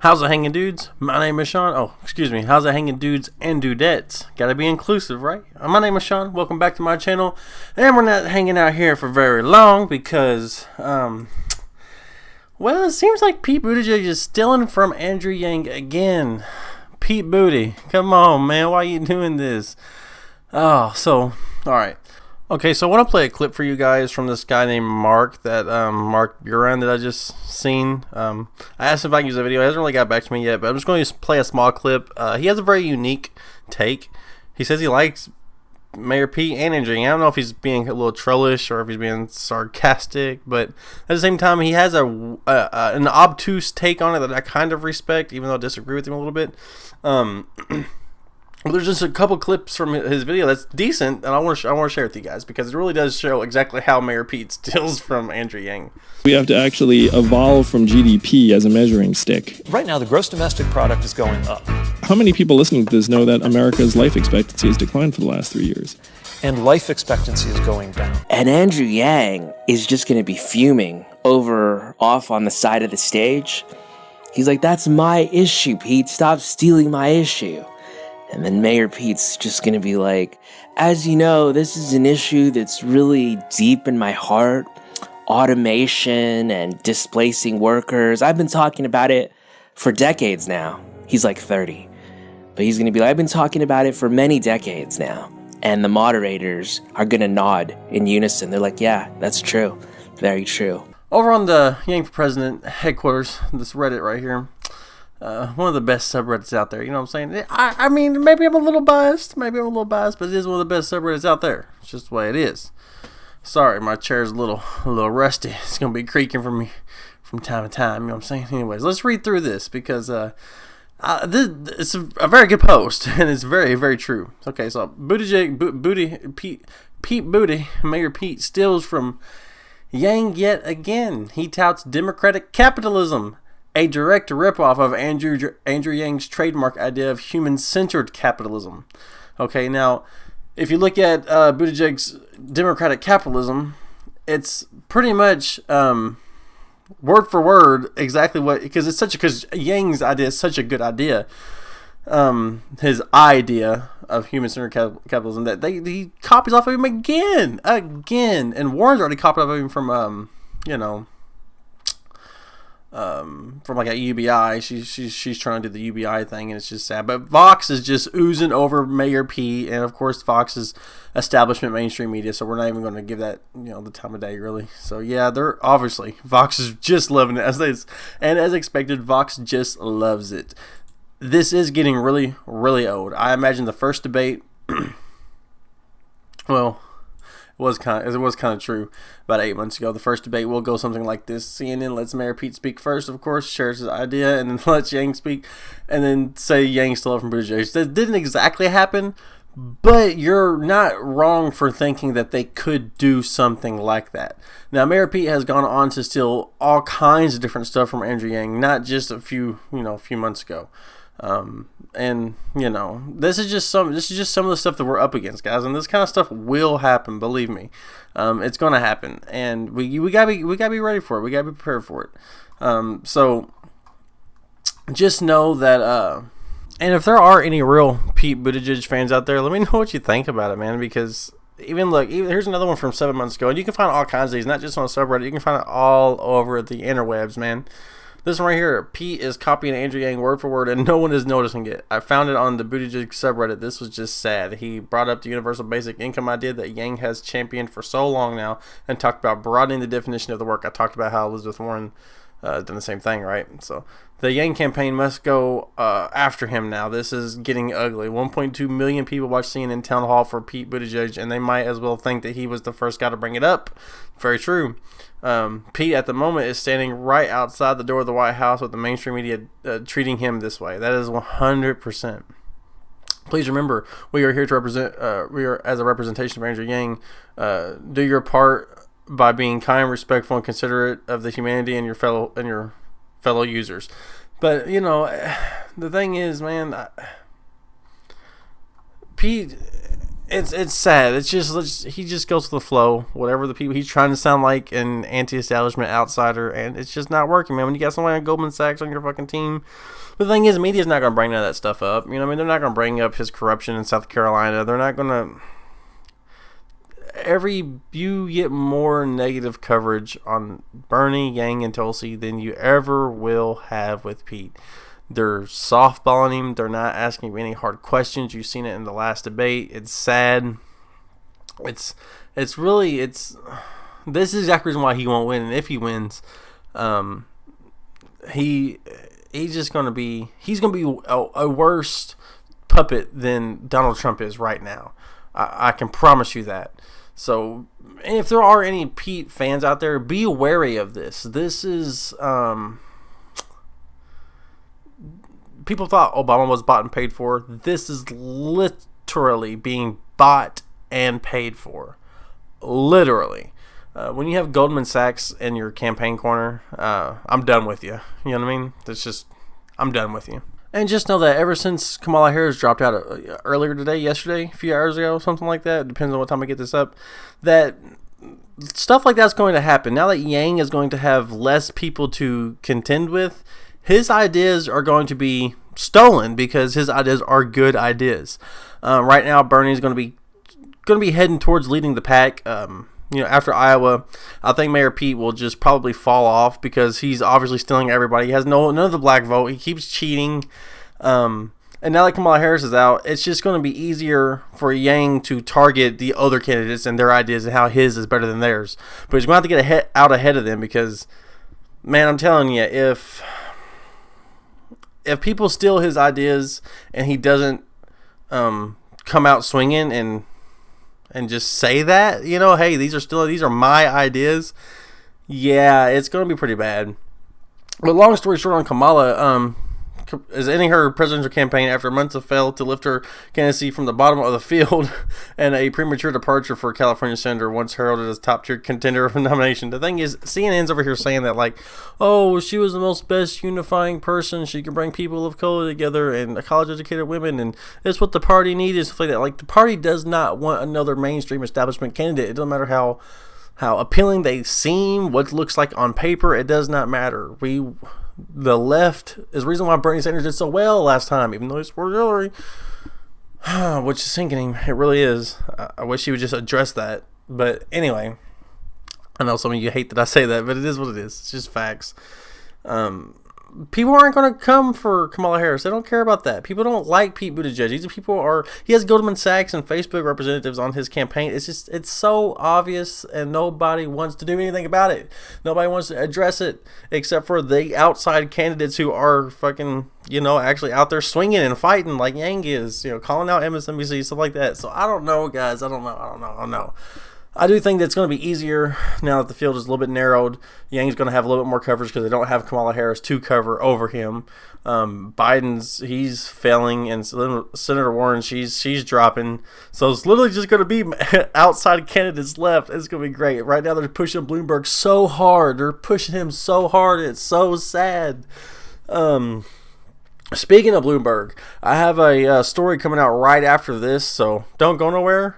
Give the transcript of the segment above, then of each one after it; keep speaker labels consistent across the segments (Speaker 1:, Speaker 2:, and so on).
Speaker 1: How's it hanging, dudes? My name is Sean. Oh, excuse me. How's it hanging, dudes and dudettes? Gotta be inclusive, right? My name is Sean. Welcome back to my channel. And we're not hanging out here for very long because, well, it seems like Pete Buttigieg is stealing from Andrew Yang again. Pete Booty, come on, man. Why are you doing this? Oh, so, alright. Okay, so I want to play a clip for you guys from this guy named Mark, Mark Buren that I just seen. I asked him if I can use the video. He hasn't really got back to me yet, but I'm just going to play a small clip. He has a very unique take. He says he likes Mayor Pete and Andrew Yang. I don't know if he's being a little trollish or if he's being sarcastic, but at the same time, he has an obtuse take on it that I kind of respect, even though I disagree with him a little bit. Well, there's just a couple clips from his video that's decent, and I want to share with you guys because it really does show exactly how Mayor Pete steals from Andrew Yang.
Speaker 2: We have to actually evolve from GDP as a measuring stick.
Speaker 3: Right now, the gross domestic product is going up.
Speaker 2: How many people listening to this know that America's life expectancy has declined for the last 3 years?
Speaker 3: And life expectancy is going down.
Speaker 4: And Andrew Yang is just going to be fuming off on the side of the stage. He's like, "That's my issue, Pete. Stop stealing my issue." And then Mayor Pete's just going to be like, "As you know, this is an issue that's really deep in my heart. Automation and displacing workers. I've been talking about it for decades now." He's like 30. But he's going to be like, "I've been talking about it for many decades now." And the moderators are going to nod in unison. They're like, "Yeah, that's true. Very true."
Speaker 1: Over on the Yang for President headquarters, this Reddit right here. One of the best subreddits out there, you know what I'm saying? I mean, maybe I'm a little biased, but it is one of the best subreddits out there. It's just the way it is. Sorry, my chair's a little rusty. It's going to be creaking for me from time to time, you know what I'm saying? Anyways, let's read through this because it's a very good post, and it's very, very true. Okay, so Pete Booty, Mayor Pete, steals from Yang yet again. He touts democratic capitalism, a direct ripoff of Andrew Yang's trademark idea of human-centered capitalism. Okay, now, if you look at Buttigieg's democratic capitalism, it's pretty much word for word exactly what, because Yang's idea is such a good idea. His idea of human-centered capitalism that he copies off of him again, and Warren's already copied off of him from from like a UBI. She's trying to do the UBI thing, and it's just sad. But Vox is just oozing over Mayor Pete, and of course Vox is establishment mainstream media, so we're not even going to give that the time of day really. So yeah, they're obviously Vox is just loving it as expected. Vox just loves it. This is getting really, really old. I imagine the first debate, well, it was kind of true about 8 months ago. The first debate will go something like this: CNN lets Mayor Pete speak first, of course, shares his idea, and then lets Yang speak, and then say Yang stole it from Buttigieg. That didn't exactly happen, but you're not wrong for thinking that they could do something like that. Now, Mayor Pete has gone on to steal all kinds of different stuff from Andrew Yang, not just a few months ago. And this is just some of the stuff that we're up against, guys, and this kind of stuff will happen, believe me. It's gonna happen, and we gotta be ready for it. We gotta be prepared for it. So just know that and if there are any real Pete Buttigieg fans out there, let me know what you think about it, man, because here's another one from 7 months ago, and you can find all kinds of these, not just on a subreddit. You can find it all over the interwebs, man. This one right here, Pete is copying Andrew Yang word for word, and no one is noticing it. I found it on the Buttigieg subreddit. This was just sad. He brought up the universal basic income idea that Yang has championed for so long now, and talked about broadening the definition of the work. I talked about how Elizabeth Warren done the same thing, right? So the Yang campaign must go after him now. This is getting ugly. 1.2 million people watch CNN Town Hall for Pete Buttigieg, and they might as well think that he was the first guy to bring it up. Very true. Pete at the moment is standing right outside the door of the White House with the mainstream media treating him this way. That is 100%. Please remember, we are here to represent. We are as a representation of Andrew Yang. Do your part by being kind, respectful, and considerate of the humanity and your fellow users. But the thing is, man, Pete it's sad. He just goes with the flow. Whatever the people, he's trying to sound like an anti-establishment outsider, and it's just not working, man. When you got somebody like Goldman Sachs on your fucking team. But the thing is, the media's not going to bring none of that stuff up. You know what I mean? They're not going to bring up his corruption in South Carolina. They're not going to... You get more negative coverage on Bernie, Yang, and Tulsi than you ever will have with Pete. They're softballing him. They're not asking him any hard questions. You've seen it in the last debate. It's sad. This is exactly the reason why he won't win. And if he wins, he's going to be a worse puppet than Donald Trump is right now. I can promise you that. So, if there are any Pete fans out there, be wary of this. This is people thought Obama was bought and paid for. This is literally being bought and paid for. Literally. When you have Goldman Sachs in your campaign corner, I'm done with you. You know what I mean? I'm done with you. And just know that ever since Kamala Harris dropped out earlier today, yesterday, a few hours ago, something like that, depends on what time I get this up, that stuff like that's going to happen. Now that Yang is going to have less people to contend with, his ideas are going to be stolen because his ideas are good ideas. Right now, Bernie's going to be heading towards leading the pack. After Iowa, I think Mayor Pete will just probably fall off because he's obviously stealing everybody. He has none of the black vote. He keeps cheating. And now that Kamala Harris is out, it's just going to be easier for Yang to target the other candidates and their ideas and how his is better than theirs. But he's going to have to get out ahead of them because, man, I'm telling you, if people steal his ideas and he doesn't come out swinging and just say that, hey, these are my ideas, yeah, it's going to be pretty bad. But long story short on Kamala, is ending her presidential campaign after months of failed to lift her candidacy from the bottom of the field and a premature departure for California senator once heralded as top-tier contender for nomination. The thing is, CNN's over here saying that, like, oh, she was the best unifying person. She could bring people of color together and college-educated women, and it's what the party needed, stuff like that. Like, the party does not want another mainstream establishment candidate. It doesn't matter how appealing they seem, what it looks like on paper. It does not matter. The left is the reason why Bernie Sanders did so well last time, even though he supported Hillary, which is sinking him. It really is. I wish he would just address that. But anyway, I know some of you hate that I say that, but it is what it is. It's just facts. People aren't going to come for Kamala Harris. They don't care about that. People don't like Pete Buttigieg. He has Goldman Sachs and Facebook representatives on his campaign. It's so obvious, and nobody wants to do anything about it. Nobody wants to address it except for the outside candidates who are fucking, actually out there swinging and fighting like Yang is, calling out MSNBC, stuff like that. So I don't know, guys. I don't know. I do think that it's going to be easier now that the field is a little bit narrowed. Yang's going to have a little bit more coverage because they don't have Kamala Harris to cover over him. He's failing, and Senator Warren, she's dropping. So it's literally just going to be outside candidates left. It's going to be great. Right now they're pushing Bloomberg so hard. They're pushing him so hard. It's so sad. Speaking of Bloomberg, I have a story coming out right after this, so don't go nowhere.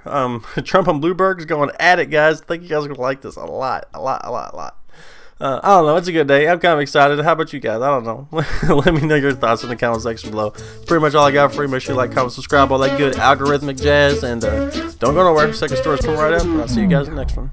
Speaker 1: Trump and Bloomberg is going at it, guys. I think you guys are going to like this a lot. I don't know. It's a good day. I'm kind of excited. How about you guys? I don't know. Let me know your thoughts in the comment section below. Pretty much all I got for you. Make sure you like, comment, subscribe, all that good algorithmic jazz. And don't go nowhere. Second story's coming right up. And I'll see you guys in the next one.